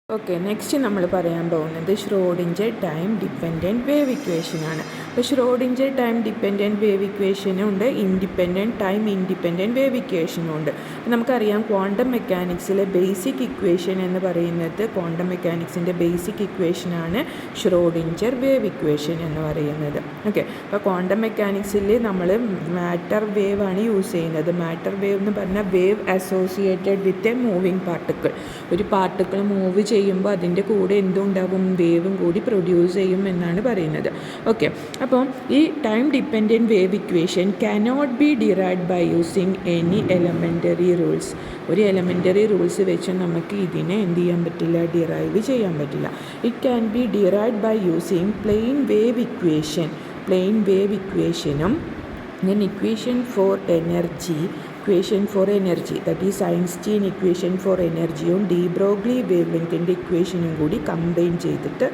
Okay, next നമ്മൾ പറയാൻ പോകുന്നത് ഷ്രോഡിഞ്ചർ ടൈം ഡിപ്പെൻഡൻറ്റ് വേവ് ഇക്വേഷനാണ്. അപ്പോൾ ഷ്രോഡിഞ്ചർ ടൈം ഡിപ്പെൻഡൻറ്റ് വേവ് ഇക്വേഷനും ഉണ്ട്, ഇൻഡിപെൻഡൻറ്റ് ടൈം ഇൻഡിപെൻഡൻറ്റ് വേവ് ഇക്വേഷനും ഉണ്ട്. നമുക്കറിയാം ക്വാണ്ടം മെക്കാനിക്സിലെ ബേസിക് ഇക്വേഷൻ എന്ന് പറയുന്നത്, ക്വാണ്ടം മെക്കാനിക്സിൻ്റെ ബേസിക് ഇക്വേഷനാണ് ഷ്രോഡിഞ്ചർ വേവ് ഇക്വേഷൻ എന്ന് പറയുന്നത്. ഓക്കെ, അപ്പോൾ ക്വാണ്ടം മെക്കാനിക്സിൽ നമ്മൾ മാറ്റർ വേവ് ആണ് യൂസ് ചെയ്യുന്നത്. മാറ്റർ വേവ് എന്ന് പറഞ്ഞാൽ wave associated with a moving particle. ഒരു പാർട്ടിക്കിൾ മൂവ് ചെയ്യുമ്പോൾ അതിൻ്റെ കൂടെ എന്തുണ്ടാവും, വേവും കൂടി പ്രൊഡ്യൂസ് ചെയ്യും എന്നാണ് പറയുന്നത്. ഓക്കെ, അപ്പോൾ ഈ time dependent wave equation cannot be derived by using any elementary rules. ഒരു എലമെൻ്ററി റൂൾസ് വെച്ച് നമുക്ക് ഇതിനെ എന്ത് ചെയ്യാൻ പറ്റില്ല, ഡിറൈവ് ചെയ്യാൻ പറ്റില്ല. It can be derived by using plain wave equation. Plain wave ഇക്വേഷനും then equation for energy that is Einstein equation for energy യും ഡി ബ്രോഗ്ലി വേവ് ലെങ്തിൻ്റെ ഇക്വേഷനും കൂടി കമ്പൈൻ ചെയ്തിട്ട്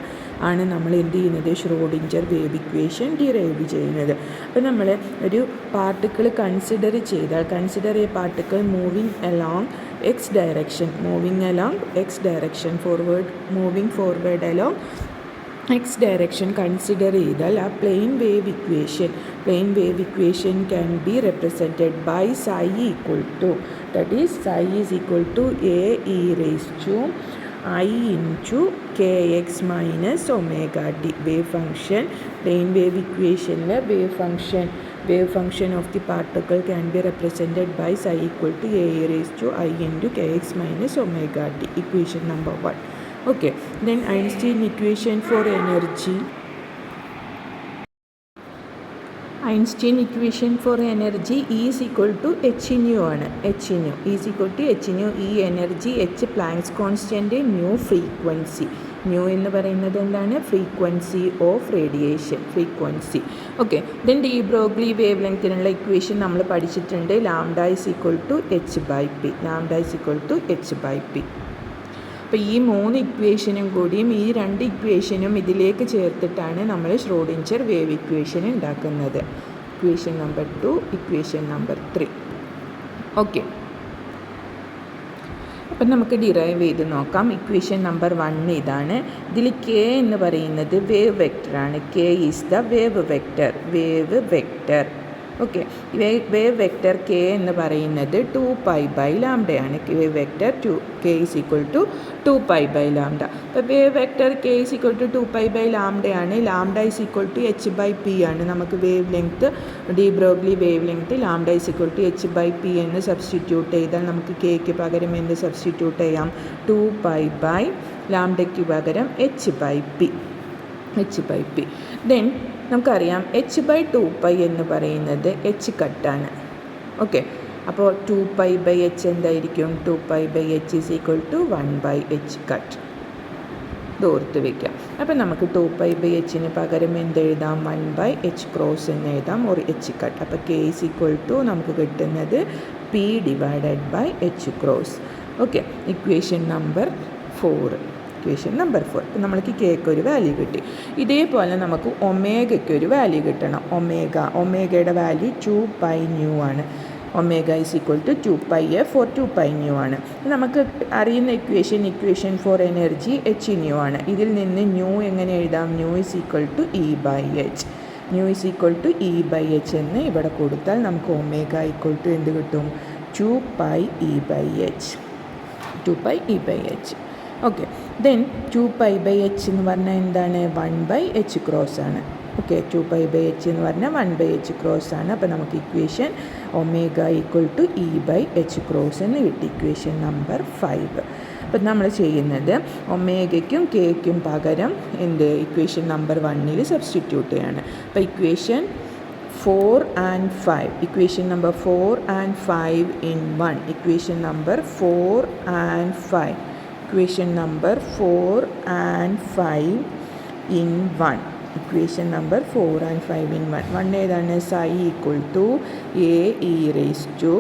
ആണ് നമ്മൾ എന്ത് ചെയ്യുന്നത്, ഷ്രോഡിഞ്ചർ വേവ് ഇക്വേഷൻ ഡിറൈവ് ചെയ്യുന്നത്. അപ്പോൾ നമ്മൾ ഒരു particle consider a particle moving along x direction, moving forward along x direction consider ചെയ്താൽ ആ plain wave equation can be represented by psi equal to, that is psi is equal to a e raised to I into kx minus omega t. Wave function, plane wave ഇക്വേഷനിലെ wave function of the particle can be represented by psi equal to a e raised to I into kx minus omega t. Equation number 1. Okay, then Einstein equation for energy is equal to h nu ആണ്. h nu is equal to h nu. ഈ energy h Planck's constant, nu frequency. Nu എന്ന് പറയുന്നത് എന്താണ്, frequency of radiation, frequency. Okay, then de Broglie wave ലെങ്തിനുള്ള equation നമ്മൾ പഠിച്ചിട്ടുണ്ട്. Lambda is equal to H by P. അപ്പോൾ ഈ 3 ഇക്വേഷനും കൂടിയും ഈ 2 ഇക്വേഷനും ഇതിലേക്ക് ചേർത്തിട്ടാണ് നമ്മൾ ഷ്രോഡിഞ്ചർ വേവ് ഇക്വേഷൻ ഉണ്ടാക്കുന്നത്. Equation number 2, equation number 3. Okay, അപ്പം നമുക്ക് ഡിറൈവ് ചെയ്ത് നോക്കാം. ഇക്വേഷൻ നമ്പർ 1 ഇതാണ്. ഇതിൽ കെ എന്ന് പറയുന്നത് വേവ് വെക്റ്ററാണ്. K is the wave vector. Okay, wave vector K എന്ന് പറയുന്നത് 2π/λയാണ്. Wave vector K is equal to 2π/λ. അപ്പോൾ wave vector K is equal to 2π/λയാണ്. Lambda is equal to h/p ആണ്. നമുക്ക് wavelength, de Broglie wavelength lambda is equal to h/p എന്ന് substitute ചെയ്താൽ നമുക്ക് കെക്ക് പകരം എന്ത് സബ്സ്റ്റിറ്റ്യൂട്ട് ചെയ്യാം, 2π/λയ്ക്ക് പകരം h/p. ദെൻ നമുക്കറിയാം h/2π എന്ന് പറയുന്നത് h കട്ടാണ്. ഓക്കെ, അപ്പോൾ 2π/h എന്തായിരിക്കും, 2π/h is equal to 1/h cut. ഇത് ഓർത്ത് വയ്ക്കാം. അപ്പോൾ നമുക്ക് 2π/hന് പകരം എന്തെഴുതാം, 1/h ക്രോസ് എന്ന് എഴുതാം, ഒരു h കട്ട്. അപ്പോൾ k ഈസ് ഈക്വൽ ടു നമുക്ക് കിട്ടുന്നത് p/h cross. Okay, equation number 4. അപ്പോൾ നമ്മൾക്ക് കേക്ക് ഒരു വാല്യൂ കിട്ടി. ഇതേപോലെ നമുക്ക് ഒമേഗയ്ക്ക് ഒരു വാല്യൂ കിട്ടണം. ഒമേഗയുടെ വാല്യൂ 2πν ആണ്. Omega is equal to 2πf or 2πν ആണ്. നമുക്ക് അറിയുന്ന equation for energy h nu ആണ്. ഇതിൽ നിന്ന് ന്യൂ എങ്ങനെ എഴുതാം, new is equal to E/h എന്ന് ഇവിടെ കൊടുത്താൽ നമുക്ക് ഒമേഗ ഈക്വൽ ടു എന്ത് കിട്ടും, 2πE/h. ഓക്കെ, ദെൻ 2π/h എന്ന് പറഞ്ഞാൽ എന്താണ്, 1/h ക്രോസ് ആണ്. ഓക്കെ, 2π/h എന്ന് പറഞ്ഞാൽ 1/h ക്രോസ് ആണ്. അപ്പോൾ നമുക്ക് equation omega equal to E/h cross എന്ന് കിട്ടി. Equation number 5. അപ്പം നമ്മൾ ചെയ്യുന്നത് ഒമേഗയ്ക്കും കെയ്ക്കും പകരം ഇക്വേഷൻ നമ്പർ 1 സബ്സ്റ്റിറ്റ്യൂട്ട് ചെയ്യാണ്. അപ്പോൾ equation 4 and 5, equation number 4 and 5 in 1, equation number 4 and 5 equation number 4 and 5 in 1, equation number 4 and 5 in 1. 1 ഏതാണ്, psi equal to a e raised to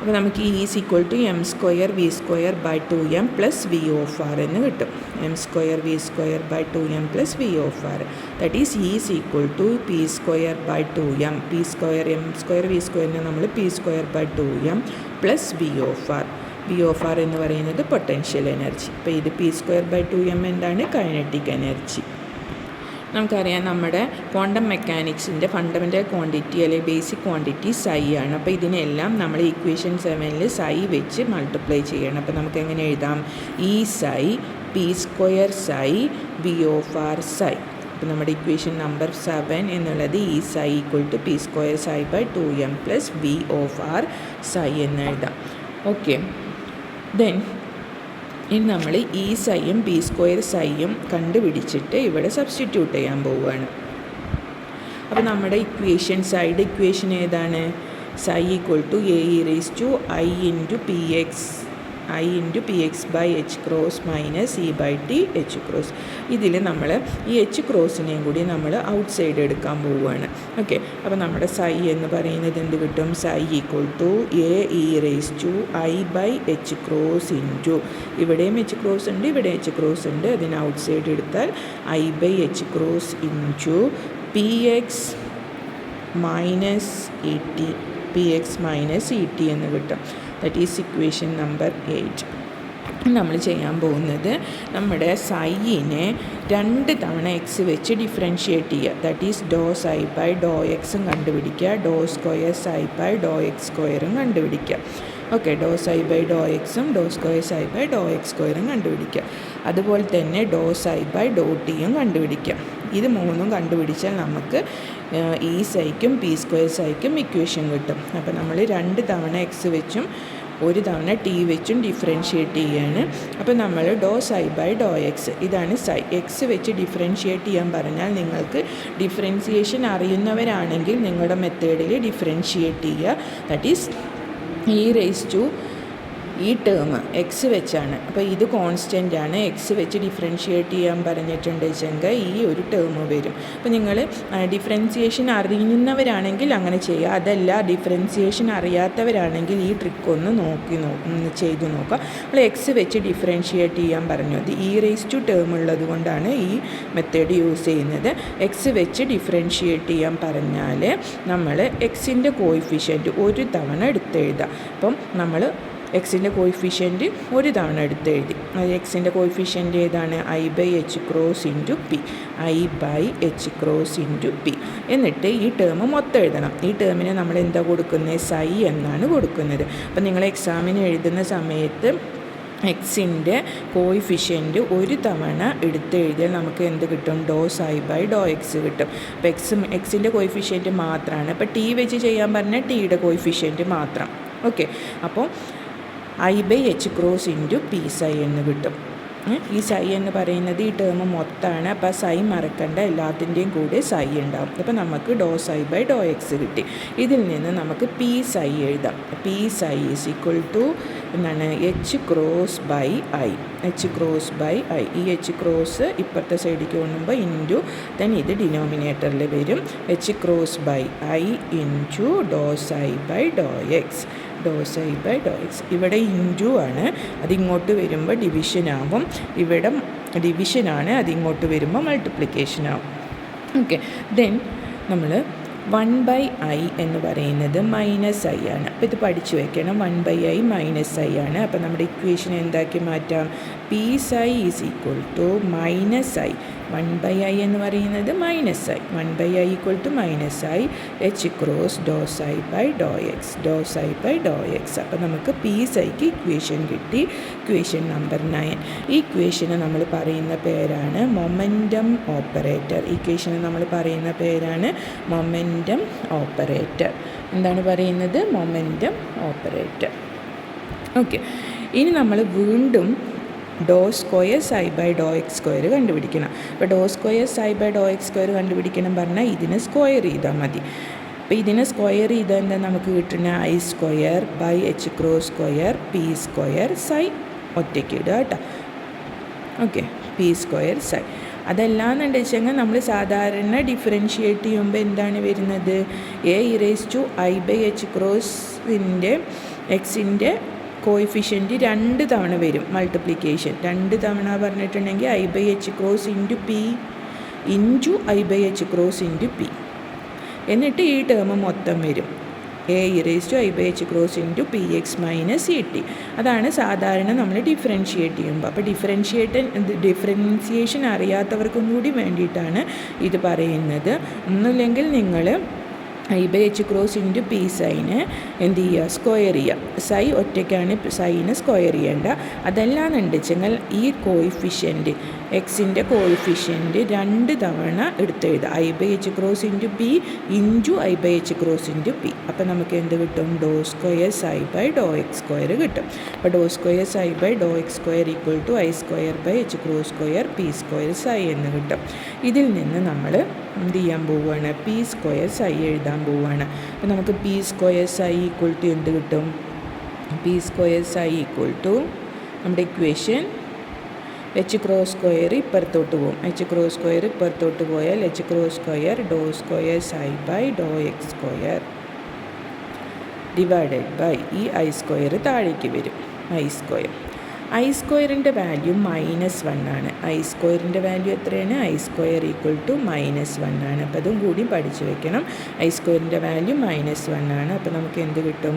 അപ്പോൾ നമുക്ക് is equal to M square V square by 2m plus V of R എന്ന് കിട്ടും. M square V square by 2m plus V of R, that is equal to P square by 2m. P square M square V square നമ്മൾ P square by 2m plus V of R. V of R എന്ന് പറയുന്നത് potential energy. അപ്പോൾ ഇത് P square by 2m എന്താണ്? Kinetic energy. നമുക്കറിയാം നമ്മുടെ quantum മെക്കാനിക്സിൻ്റെ fundamental quantity അല്ലെങ്കിൽ basic quantity സൈ ആണ്. അപ്പോൾ ഇതിനെല്ലാം നമ്മൾ ഇക്വേഷൻ 7 സൈ വെച്ച് മൾട്ടിപ്ലൈ ചെയ്യണം. അപ്പോൾ നമുക്ക് എങ്ങനെ എഴുതാം? E psi P square psi V of R psi. അപ്പോൾ നമ്മുടെ ഇക്വേഷൻ നമ്പർ 7 എന്നുള്ളത് E psi equal to P square psi by 2m plus V of R psi എന്ന് എഴുതാം. ഓക്കെ, ദെൻ ഇനി നമ്മൾ ഈ സൈയും പി സ്ക്വയർ സൈയും കണ്ടുപിടിച്ചിട്ട് ഇവിടെ സബ്സ്റ്റിറ്റ്യൂട്ട് ചെയ്യാൻ പോവുകയാണ്. അപ്പോൾ നമ്മുടെ ഇക്വേഷൻ, സൈഡ് ഇക്വേഷൻ ഏതാണ്? Psi equal to A e raise to i into p x by H cross minus E by t h cross. ഇതിൽ നമ്മൾ ഈ എച്ച് ക്രോസിനെയും കൂടി നമ്മൾ ഔട്ട് സൈഡ് എടുക്കാൻ പോവുകയാണ്. ഓക്കെ, അപ്പോൾ നമ്മുടെ സൈ എന്ന് പറയുന്നത് എന്ത് കിട്ടും? Psi equal to A e raise to I by H cross into, ഇവിടെയും എച്ച് ക്രോസ് ഉണ്ട്, ഇവിടെ എച്ച് ക്രോസ് ഉണ്ട്, അതിന് ഔട്ട് സൈഡ് എടുത്താൽ i by H cross into p x minus E t, p x minus E t എന്ന് കിട്ടും. That is equation number 8. നമ്മൾ ചെയ്യാൻ പോകുന്നത് നമ്മുടെ സൈനെ 2 തവണ എക്സ് വെച്ച് ഡിഫറൻഷ്യേറ്റ് ചെയ്യുക. That is do psi by do എക്സും കണ്ടുപിടിക്കുക, do square psi by Dr X സ്ക്വയറും കണ്ടുപിടിക്കുക. Okay, do psi by do എക്സും do square psi by Dr X സ്ക്വയറും കണ്ടുപിടിക്കുക. അതുപോലെ തന്നെ ഡോ സൈ ബൈ ഡോ ടിയും കണ്ടുപിടിക്കുക. ഇത് 3ഉം കണ്ടുപിടിച്ചാൽ നമുക്ക് ഈ സൈക്കും പി സ്ക്വയർ സൈക്കും ഇക്വേഷൻ കിട്ടും. അപ്പോൾ നമ്മൾ 2 തവണ എക്സ് വെച്ചും 1 തവണ ടി വെച്ചും ഡിഫറൻഷ്യേറ്റ് ചെയ്യുകയാണ്. അപ്പോൾ നമ്മൾ ഡോ സൈ ബൈ ഡോ എക്സ്, ഇതാണ് സൈ. എക്സ് വെച്ച് ഡിഫറൻഷ്യേറ്റ് ചെയ്യാൻ പറഞ്ഞാൽ നിങ്ങൾക്ക് ഡിഫറൻസിയേഷൻ അറിയുന്നവരാണെങ്കിൽ നിങ്ങളുടെ മെത്തേഡിൽ ഡിഫറൻഷ്യേറ്റ് ചെയ്യുക. That is e raise to ഈ ടേം എക്സ് വെച്ചാണ്. അപ്പോൾ ഇത് കോൺസ്റ്റൻ്റ് ആണ്. എക്സ് വെച്ച് ഡിഫറൻഷ്യേറ്റ് ചെയ്യാൻ പറഞ്ഞിട്ടുണ്ട് വെച്ചെങ്കിൽ ഈ ഒരു ടേം വരും. അപ്പോൾ നിങ്ങൾ ഡിഫറൻസിയേഷൻ അറിയുന്നവരാണെങ്കിൽ അങ്ങനെ ചെയ്യുക. അതല്ല ഡിഫറൻസിയേഷൻ അറിയാത്തവരാണെങ്കിൽ ഈ ട്രിക്ക് ഒന്ന് ചെയ്ത് നോക്കുക. നമ്മൾ എക്സ് വെച്ച് ഡിഫറൻഷ്യേറ്റ് ചെയ്യാൻ പറഞ്ഞു. അത് ഈ റേസ് ടു ടേം ഉള്ളത് കൊണ്ടാണ് ഈ മെത്തേഡ് യൂസ് ചെയ്യുന്നത്. എക്സ് വെച്ച് ഡിഫറൻഷ്യേറ്റ് ചെയ്യാൻ പറഞ്ഞാൽ നമ്മൾ എക്സിൻ്റെ കോയിഫിഷ്യൻറ്റ് 1 തവണ എടുത്തെഴുതാം. അപ്പം നമ്മൾ എക്സിൻ്റെ കോയിഫിഷ്യൻറ്റ് 1 തവണ എടുത്തെഴുതി. അത് എക്സിൻ്റെ കോയിഫിഷ്യൻറ്റ് ഏതാണ്? I by H cross into p, i by H cross into p. എന്നിട്ട് ഈ ടേം മൊത്തം എഴുതണം. ഈ ടേമിന് നമ്മൾ എന്താ കൊടുക്കുന്നത്? സൈ എന്നാണ് കൊടുക്കുന്നത്. അപ്പം നിങ്ങൾ എക്സാമിന് എഴുതുന്ന സമയത്ത് എക്സിൻ്റെ കോയിഫിഷ്യൻറ്റ് 1 തവണ എടുത്തെഴുതിയാൽ നമുക്ക് എന്ത് കിട്ടും? ഡോ സൈ ബൈ ഡോ എക്സ് കിട്ടും. അപ്പോൾ എക്സിൻ്റെ കോയിഫിഷ്യൻറ്റ് മാത്രമാണ്. അപ്പോൾ ടി വെച്ച് ചെയ്യാൻ പറഞ്ഞാൽ ടിയുടെ കോയിഫിഷ്യൻറ്റ് മാത്രം. ഓക്കെ, അപ്പോൾ I by H cross into P psi എന്ന് കിട്ടും. ഈ സൈ എന്ന് പറയുന്നത് ഈ ടേം മൊത്തമാണ്. അപ്പോൾ സൈ മറക്കണ്ട, എല്ലാത്തിൻ്റെയും കൂടെ സൈ ഉണ്ടാവും. അപ്പോൾ നമുക്ക് ഡോ സൈ ബൈ ഡോ എക്സ് കിട്ടി. ഇതിൽ നിന്ന് നമുക്ക് പി സൈ എഴുതാം. P psi is equal to എന്താണ്? H cross by I, H cross by I. ഈ എച്ച് ക്രോസ് ഇപ്പുറത്തെ സൈഡിലേക്ക് കൊണ്ടുമ്പോൾ ഇൻറ്റു ദെൻ ഇത് ഡിനോമിനേറ്ററിൽ വരും. H cross by I into do psi by Dr X, Dr psi by Dr X. ഇവിടെ into ആണ്, അതിങ്ങോട്ട് വരുമ്പോൾ ഡിവിഷനാകും. ഇവിടെ ഡിവിഷനാണ്, അതിങ്ങോട്ട് വരുമ്പോൾ മൾട്ടിപ്ലിക്കേഷനാകും. ഓക്കെ, ദെൻ നമ്മൾ 1/i എന്ന് പറയുന്നത് -i ആണ്. അപ്പോൾ ഇത് പഠിച്ചു വയ്ക്കണം. 1/i -i ആണ്. അപ്പോൾ നമ്മുടെ ഇക്വേഷൻ എന്താക്കി മാറ്റാം? P psi is equal to -i. 1/i എന്ന് പറയുന്നത് -i. 1/i equal to -i h cross doe psi by Dr X, Dr psi by Dr x. അപ്പോൾ നമുക്ക് പി സൈക്ക് ഇക്വേഷൻ കിട്ടി. Equation number 9. ഈ ഇക്വേഷന് നമ്മൾ പറയുന്ന പേരാണ് മൊമെൻറ്റം ഓപ്പറേറ്റർ. ഇക്വേഷന് നമ്മൾ പറയുന്ന പേരാണ് മൊമെൻറ്റം ഓപ്പറേറ്റർ. എന്താണ് പറയുന്നത്? Momentum operator. ഓക്കെ, ഇനി നമ്മൾ വീണ്ടും do square psi by Dr X square കണ്ടുപിടിക്കണം. അപ്പോൾ do square psi by Dr X square കണ്ടുപിടിക്കണം പറഞ്ഞാൽ ഇതിനെ സ്ക്വയർ ചെയ്താൽ മതി. അപ്പോൾ ഇതിനെ സ്ക്വയർ ചെയ്താൽ എന്താ നമുക്ക് കിട്ടുന്ന? I square by H cross square P square psi ഒറ്റയ്ക്ക് ഇടുക കേട്ടോ. Okay, P square psi. അതല്ലാന്നുണ്ട് വെച്ചെങ്കിൽ നമ്മൾ സാധാരണ ഡിഫറൻഷ്യേറ്റ് ചെയ്യുമ്പോൾ എന്താണ് വരുന്നത്? E raise to I by H ക്രോസിൻ്റെ എക്സിൻ്റെ കോയിഫിഷ്യൻറ്റ് 2 തവണ വരും മൾട്ടിപ്ലിക്കേഷൻ. 2 തവണ പറഞ്ഞിട്ടുണ്ടെങ്കിൽ I/H into P into I/H into p. എന്നിട്ട് ഈ ടേം മൊത്തം വരും A(e⁻I/H into px minus et. അതാണ് സാധാരണ നമ്മൾ ഡിഫറൻഷിയേറ്റ് ചെയ്യുമ്പോൾ. അപ്പോൾ ഡിഫറൻസിയേഷൻ അറിയാത്തവർക്കും കൂടി വേണ്ടിയിട്ടാണ് ഇത് പറയുന്നത്. ഒന്നുമില്ലെങ്കിൽ നിങ്ങൾ I/H ഇൻറ്റു പി സൈന് എന്ത് ചെയ്യുക, സ്ക്വയർ ചെയ്യുക. സൈ ഒറ്റയ്ക്കാണ് സൈന് സ്ക്വയർ ചെയ്യേണ്ട. അതെല്ലാന്നുണ്ട് വെച്ചെങ്കിൽ ഈ കോയിഫിഷ്യൻറ്റ് എക്സിൻ്റെ കോയിഫിഷ്യൻറ്റ് 2 തവണ എടുത്തെഴുതുക. I/H into P into I/H into P. അപ്പോൾ നമുക്ക് എന്ത് കിട്ടും, do square psi by Dr X square കിട്ടും. അപ്പോൾ do square psi by Dr X square equal to I²/H² P square psi എന്ന് കിട്ടും. ഇതിൽ നിന്ന് നമ്മൾ എന്ത് ചെയ്യാൻ പോവുകയാണ്, പി സ്ക്വയർ സൈ എഴുതാൻ പോവുകയാണ്. അപ്പോൾ നമുക്ക് p square psi equal to എന്ത് കിട്ടും, p square psi equal to നമ്മുടെ ഇക്വേഷൻ H² ഇപ്പുറത്തോട്ട് പോകും. H² ഇപ്പുറത്തോട്ട് പോയാൽ H² doe square psi by Dr X square divided by ഈ I² താഴേക്ക് വരും. I²ൻ്റെ വാല്യൂ -1 ആണ്. I²ൻ്റെ വാല്യൂ എത്രയാണ്, I² ഈക്വൽ ടു -1 ആണ്. അപ്പോൾ അതും കൂടി പഠിച്ചു വെക്കണം. I²ൻ്റെ വാല്യൂ -1 ആണ്. അപ്പോൾ നമുക്ക് എന്ത് കിട്ടും,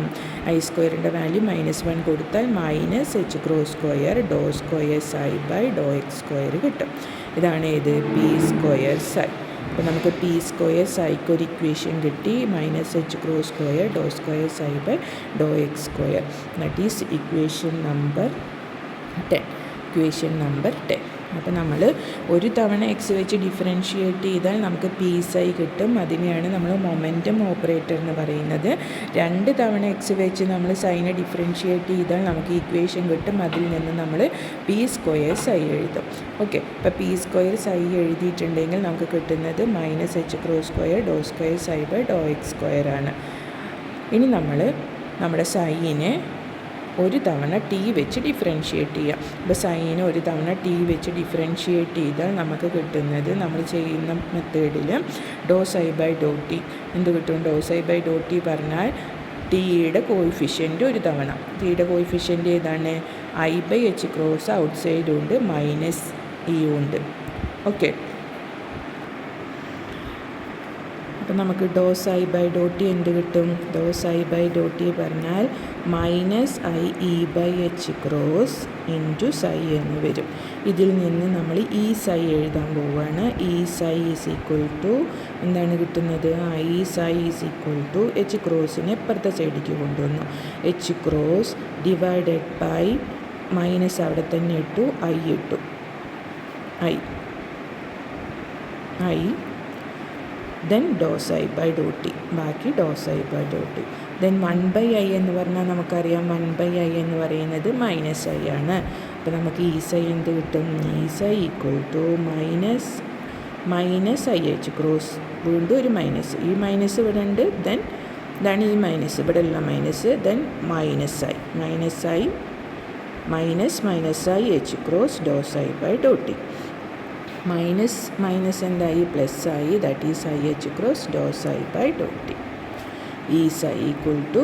I²ൻ്റെ വാല്യൂ -1 കൊടുത്താൽ -H² doe square psi by Dr X square കിട്ടും. ഇതാണ് ഏത്, പി സ്ക്വയർ സൈ. അപ്പോൾ നമുക്ക് പി സ്ക്വയർ സൈക്ക് ഒരു ഇക്വേഷൻ കിട്ടി, -H² doe square psi by Dr X square. That is equation number 10. അപ്പോൾ നമ്മൾ ഒരു തവണ എക്സ് വെച്ച് ഡിഫറൻഷിയേറ്റ് ചെയ്താൽ നമുക്ക് പി സൈ കിട്ടും. അതിനെയാണ് നമ്മൾ മൊമെൻറ്റം ഓപ്പറേറ്റർ എന്ന് പറയുന്നത്. 2 തവണ എക്സ് വെച്ച് നമ്മൾ സൈനെ ഡിഫറൻഷിയേറ്റ് ചെയ്താൽ നമുക്ക് ഇക്വേഷൻ കിട്ടും. അതിൽ നിന്ന് നമ്മൾ പി സ്ക്വയർ സൈ എഴുതും. ഓക്കെ, അപ്പോൾ പി സ്ക്വയർ സൈ എഴുതിയിട്ടുണ്ടെങ്കിൽ നമുക്ക് കിട്ടുന്നത് -H² doe square psi by Dr X square ആണ്. ഇനി നമ്മൾ നമ്മുടെ സൈനെ ഒരു തവണ ടി വെച്ച് ഡിഫറൻഷിയേറ്റ് ചെയ്യാം. അപ്പോൾ സൈന് ഒരു തവണ ടി വെച്ച് ഡിഫറൻഷിയേറ്റ് ചെയ്താൽ നമുക്ക് കിട്ടുന്നത്, നമ്മൾ ചെയ്യുന്ന മെത്തേഡിൽ ഡോ സൈ ബൈ ഡോ ടി എന്ത് കിട്ടും, ഡോ സൈ ബൈ ഡോ ടി പറഞ്ഞാൽ ടിയുടെ കോയിഫിഷ്യൻറ്റ് ഒരു തവണ, ടിയുടെ കോയിഫിഷ്യൻറ്റ് ഏതാണ്, I/H ഔട്ട് സൈഡും ഉണ്ട് -e ഉണ്ട്. ഓക്കെ, അപ്പോൾ നമുക്ക് ഡോ സൈ ബൈ ഡോ ടി എന്ത് കിട്ടും, ഡോ സൈ ബൈ ഡോ ടി പറഞ്ഞാൽ -IE/H ഇൻറ്റു സൈ എന്ന് വരും. ഇതിൽ നിന്ന് നമ്മൾ ഈ സൈ എഴുതാൻ പോവുകയാണ്. ഈ സൈ ഈസ് ഈക്വൽ ടു എന്താണ് കിട്ടുന്നത്, ഈ psi is equal to H⁻ ഇപ്പുറത്തെ സൈഡിലേക്ക് കൊണ്ടുവന്നു. H⁻ ഡിവൈഡഡ് ബൈ മൈനസ് അവിടെ തന്നെ ഇട്ടു, I ഇട്ടു, I then do psi by Dr T, ബാക്കി do psi by Dr T. Then 1/i എന്ന് പറഞ്ഞാൽ നമുക്കറിയാം 1/i എന്ന് പറയുന്നത് -i ആണ്. അപ്പോൾ നമുക്ക് ഈ സൈ എന്ത് കിട്ടും, ഈ സൈ ഈക്വൽ ടു -IH⁻, വീണ്ടും ഒരു മൈനസ്, ഈ മൈനസ് ഇവിടെ ഉണ്ട്, ദെൻ ഇതാണ് ഈ മൈനസ്, ഇവിടെ ഉള്ള minus, then -i doe psi by Dr t. Minus എന്തായി, പ്ലസ് ആയി, that is IH⁻ doe psi by Dr t. ഈ സൈ ഈക്വൽ ടു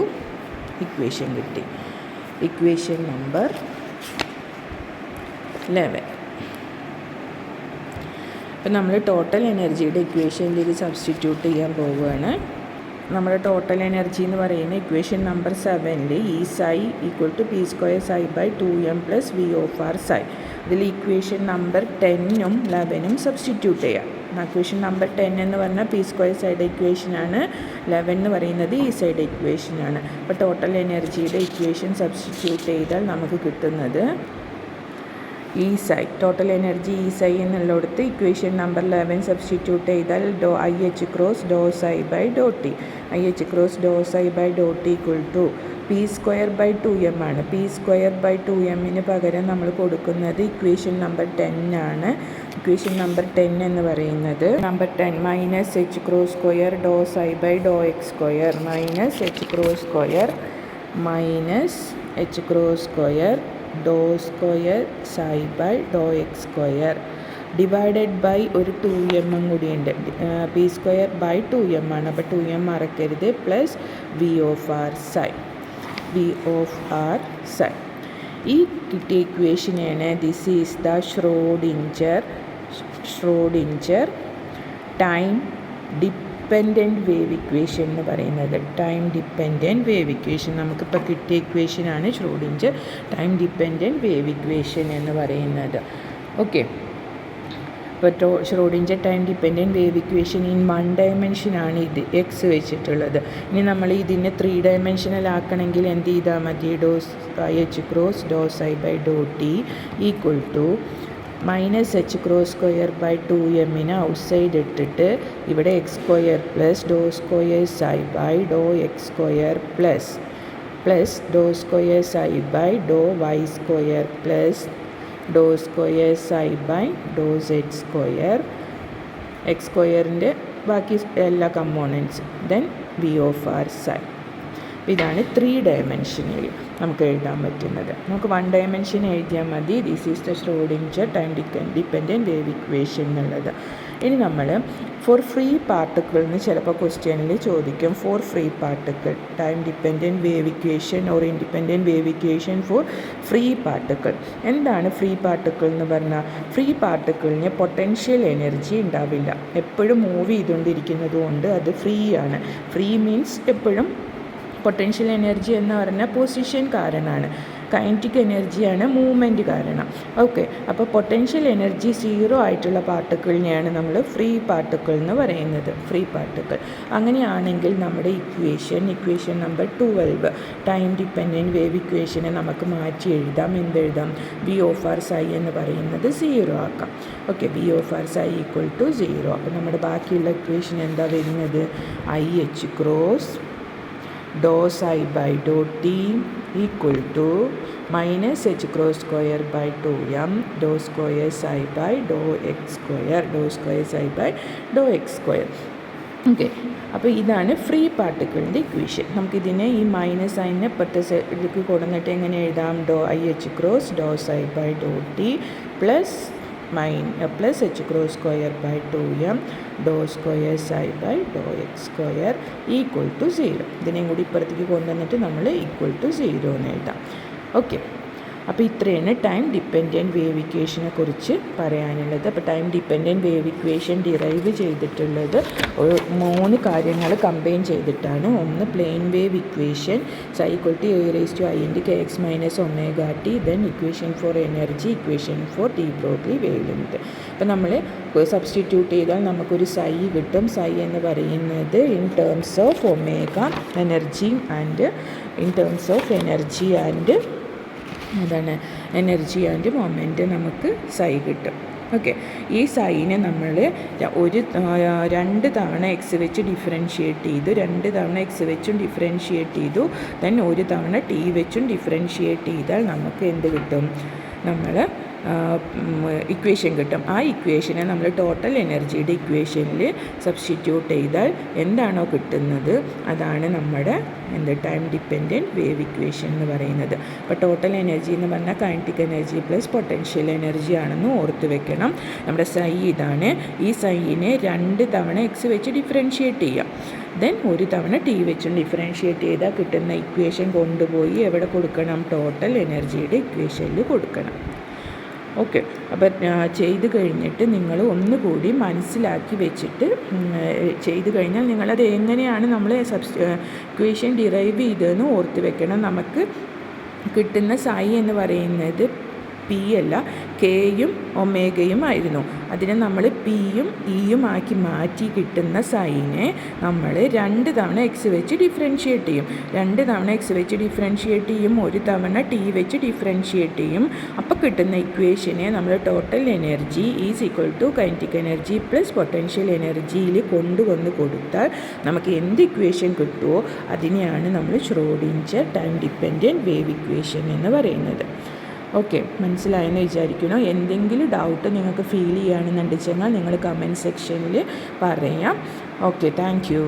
ഇക്വേഷൻ കിട്ടി, ഇക്വേഷൻ നമ്പർ 11. അപ്പം നമ്മൾ ടോട്ടൽ എനർജിയുടെ ഇക്വേഷനിലേക്ക് സബ്സ്റ്റിറ്റ്യൂട്ട് ചെയ്യാൻ പോവുകയാണ്. നമ്മുടെ ടോട്ടൽ എനർജി എന്ന് പറയുന്ന ഇക്വേഷൻ നമ്പർ 7 ഈ psi equal to P square psi by 2m plus V/r psi. ഇതിൽ ഇക്വേഷൻ നമ്പർ 10ഉം 11ഉം സബ്സ്റ്റിറ്റ്യൂട്ട് ചെയ്യാം. ഇക്വേഷൻ നമ്പർ 10 എന്ന് പറഞ്ഞാൽ പി സ്ക്വയർ സൈഡ് ഇക്വേഷനാണ്, 11 എന്ന് പറയുന്നത് ഈ സൈഡ് ഇക്വേഷനാണ്. അപ്പോൾ ടോട്ടൽ എനർജിയുടെ ഇക്വേഷൻ സബ്സ്റ്റിറ്റ്യൂട്ട് ചെയ്താൽ നമുക്ക് കിട്ടുന്നത് ഈ സൈ, ടോട്ടൽ എനർജി ഈ സൈ എന്നുള്ളിടത്ത് ഇക്വേഷൻ നമ്പർ 11 സബ്സ്റ്റിറ്റ്യൂട്ട് ചെയ്താൽ IH⁻ doe psi by Dr t, IH⁻ doe psi by Dr t equal to P square by 2m ആണ്. പി സ്ക്വയർ ബൈ 2mന് പകരം നമ്മൾ കൊടുക്കുന്നത് ഇക്വേഷൻ നമ്പർ 10 ആണ്. ഇക്വേഷൻ നമ്പർ 10 എന്ന് പറയുന്നത് number 10 -H⁻² doe psi by Dr X square -H⁻² doe square psi by Dr X square divided by ഒരു 2m കൂടിയുണ്ട്. P square by 2m ആണ്, അപ്പോൾ 2m മറക്കരുത്, പ്ലസ് V/r സൈ. V of R psi. ഈ കിട്ടിയ ഇക്വേഷനാണ് this is the Schrodinger time dependent wave equation എന്ന് പറയുന്നത്. ടൈം ഡിപ്പെൻഡൻറ്റ് വേവ് ഇക്വേഷൻ നമുക്കിപ്പോൾ കിട്ടിയ ഇക്വേഷനാണ് Schrodinger time dependent wave equation എന്ന് പറയുന്നത്. ഓക്കെ, ഇപ്പോൾ Schrodinger time dependent wave equation in 1 ഡയമെൻഷനാണ് ഇത് എക്സ് വെച്ചിട്ടുള്ളത്. ഇനി നമ്മൾ ഇതിനെ 3 ഡയമെൻഷനൽ ആക്കണമെങ്കിൽ എന്ത് ചെയ്താൽ മതി? H cross ∂ψ by ∂t equal to -h²/2m outside ഇട്ടിട്ട് ഇവിടെ x² plus ∂2ψ by ∂x² plus ∂2ψ by ∂y² plus ∂2ψ by ∂z², x²ൻ്റെ ബാക്കി എല്ലാ components, then V of R psi. ഇതാണ് 3 ഡയമെൻഷനിൽ നമുക്ക് എഴുതാൻ പറ്റുന്നത്. നമുക്ക് 1 ഡയമെൻഷൻ എഴുതിയാൽ മതി. This is the Schrodinger time dependent wave equation എന്നുള്ളത്. ഇനി നമ്മൾ ഫോർ ഫ്രീ പാർട്ടിക്കിൾ എന്ന് ചിലപ്പോൾ ക്വസ്റ്റ്യനിൽ ചോദിക്കും. Four free particle time dependent wave equation or independent wave equation for free particle. എന്താണ് ഫ്രീ പാർട്ടിക്കിൾ എന്ന് പറഞ്ഞാൽ? ഫ്രീ പാർട്ടിക്കിളിന് പൊട്ടൻഷ്യൽ എനർജി ഉണ്ടാവില്ല. എപ്പോഴും മൂവ് ചെയ്തുകൊണ്ടിരിക്കുന്നത് കൊണ്ട് അത് ഫ്രീ ആണ്. ഫ്രീ മീൻസ് എപ്പോഴും പൊട്ടൻഷ്യൽ എനർജി എന്ന് പറഞ്ഞാൽ പൊസിഷൻ കാരണമാണ്. കൈനറ്റിക് എനർജിയാണ് മൂവ്മെൻറ്റ് കാരണം. ഓക്കെ, അപ്പോൾ പൊട്ടൻഷ്യൽ എനർജി 0 ആയിട്ടുള്ള പാർട്ടിക്കിളിനെയാണ് നമ്മൾ ഫ്രീ പാർട്ടിക്കിൾ എന്ന് പറയുന്നത്. ഫ്രീ പാർട്ടിക്കിൾ അങ്ങനെയാണെങ്കിൽ നമ്മുടെ equation number 12 time dependent wave ഇക്വേഷനെ നമുക്ക് മാറ്റി എഴുതാം. എന്തെഴുതാം? വി ഓഫ് ആർ സൈ എന്ന് പറയുന്നത് 0 ആക്കാം. ഓക്കെ, V of R psi equal to 0. അപ്പോൾ നമ്മുടെ ബാക്കിയുള്ള ഇക്വേഷൻ എന്താ വരുന്നത്? IH cross ∂ψ by ∂t equal to -h² by 2m ∂2ψ by ∂x². Okay, അപ്പോൾ ഇതാണ് ഫ്രീ പാർട്ടിക്കിളിൻ്റെ ഇക്വേഷൻ. നമുക്കിതിനെ ഈ മൈനസ് സൈനിനെ ഇപ്പോഴത്തെ സൈഡിലേക്ക് കൊടുത്തിട്ട് എങ്ങനെ എഴുതാം? IH cross ∂ψ by ∂t plus h² by 2m ∂2ψ by ∂x² equal to 0. ഇതിനെയും കൂടി ഇപ്പുറത്തേക്ക് കൊണ്ടുവന്നിട്ട് നമ്മൾ ഈക്വൽ ടു 0 എന്ന് എഴുതാം. ഓക്കെ, അപ്പോൾ ഇത്രയാണ് ടൈം ഡിപ്പെൻഡൻറ്റ് വേവ് ഇക്വേഷനെ കുറിച്ച് പറയാനുള്ളത്. അപ്പോൾ time dependent wave equation derive ചെയ്തിട്ടുള്ളത് 3 കാര്യങ്ങൾ കമ്പൈൻ ചെയ്തിട്ടാണ്. ഒന്ന് plain wave equation ∑e⁻⁴ kx−ωt, then equation for energy, equation for de Broglie wavelength. അപ്പോൾ നമ്മൾ സബ്സ്റ്റിറ്റ്യൂട്ട് ചെയ്താൽ നമുക്കൊരു സൈ കിട്ടും. സൈ എന്ന് പറയുന്നത് in terms of omega energy and അതാണ് എനർജി ആൻഡ് മൊമെൻറ്റ് നമുക്ക് സൈ കിട്ടും. ഓക്കെ, ഈ സൈനെ നമ്മൾ 2 തവണ എക്സ് വെച്ച് ഡിഫറൻഷിയേറ്റ് ചെയ്തു, 2 തവണ എക്സ് വെച്ചും ഡിഫറൻഷിയേറ്റ് ചെയ്തു, ദെൻ 1 തവണ ടി വെച്ചും ഡിഫറൻഷിയേറ്റ് ചെയ്താൽ നമുക്ക് എന്ത് കിട്ടും? നമ്മൾ ഇക്വേഷൻ കിട്ടും. ആ ഇക്വേഷനെ നമ്മൾ ടോട്ടൽ എനർജിയുടെ ഇക്വേഷനിൽ സബ്സ്റ്റിറ്റ്യൂട്ട് ചെയ്താൽ എന്താണോ കിട്ടുന്നത് അതാണ് നമ്മുടെ ടൈം ഡിപ്പെൻഡൻറ്റ് വേവ് ഇക്വേഷൻ എന്ന് പറയുന്നത്. അപ്പോൾ ടോട്ടൽ എനർജി എന്ന് പറഞ്ഞാൽ kinetic energy plus potential energy ആണെന്ന് ഓർത്ത് വെക്കണം. നമ്മുടെ സൈ ഇതാണ്. ഈ സൈനെ 2 തവണ എക്സ് വെച്ച് ഡിഫറൻഷിയേറ്റ് ചെയ്യാം, ദെൻ 1 തവണ ടി വെച്ചും ഡിഫറൻഷിയേറ്റ് ചെയ്താൽ കിട്ടുന്ന ഇക്വേഷൻ കൊണ്ടുപോയി എവിടെ കൊടുക്കണം? ടോട്ടൽ എനർജിയുടെ ഇക്വേഷനിൽ കൊടുക്കണം. ഓക്കെ, അപ്പോൾ ചെയ്ത് കഴിഞ്ഞിട്ട് നിങ്ങൾ ഒന്നുകൂടി മനസ്സിലാക്കി വെച്ചിട്ട് ചെയ്ത് കഴിഞ്ഞാൽ നിങ്ങളത് എങ്ങനെയാണ് നമ്മൾ ഇക്വേഷൻ ഡിറൈവ് ചെയ്തതെന്ന് ഓർത്ത് വെക്കണം. നമുക്ക് കിട്ടുന്ന സൈ എന്ന് പറയുന്നത് പി അല്ല, കെയും ഒമേഗയും ആയിരുന്നു. അതിനെ നമ്മൾ പിയും ഇയും ആക്കി മാറ്റി കിട്ടുന്ന സൈനെ നമ്മൾ 2 തവണ എക്സ് വെച്ച് ഡിഫറൻഷിയേറ്റ് ചെയ്യും. 2 തവണ എക്സ് വെച്ച് ഡിഫറൻഷിയേറ്റ് ചെയ്യും, 1 തവണ ടി വെച്ച് ഡിഫറൻഷിയേറ്റ് ചെയ്യും. അപ്പോൾ കിട്ടുന്ന ഇക്വേഷനെ നമ്മൾ total energy is equal to kinetic energy plus potential എനർജിയിൽ കൊണ്ടുവന്ന് കൊടുത്താൽ നമുക്ക് എന്ത് ഇക്വേഷൻ കിട്ടുമോ അതിനെയാണ് നമ്മൾ Schrodinger time dependent wave equation എന്ന് പറയുന്നത്. ഓക്കെ, മനസ്സിലായെന്ന് വിചാരിക്കുന്നു. എന്തെങ്കിലും ഡൗട്ട് നിങ്ങൾക്ക് ഫീൽ ചെയ്യുകയാണെന്നുണ്ടെങ്കിൽ നിങ്ങൾ കമൻറ്റ് സെക്ഷനിൽ പറയാം. Okay, thank you.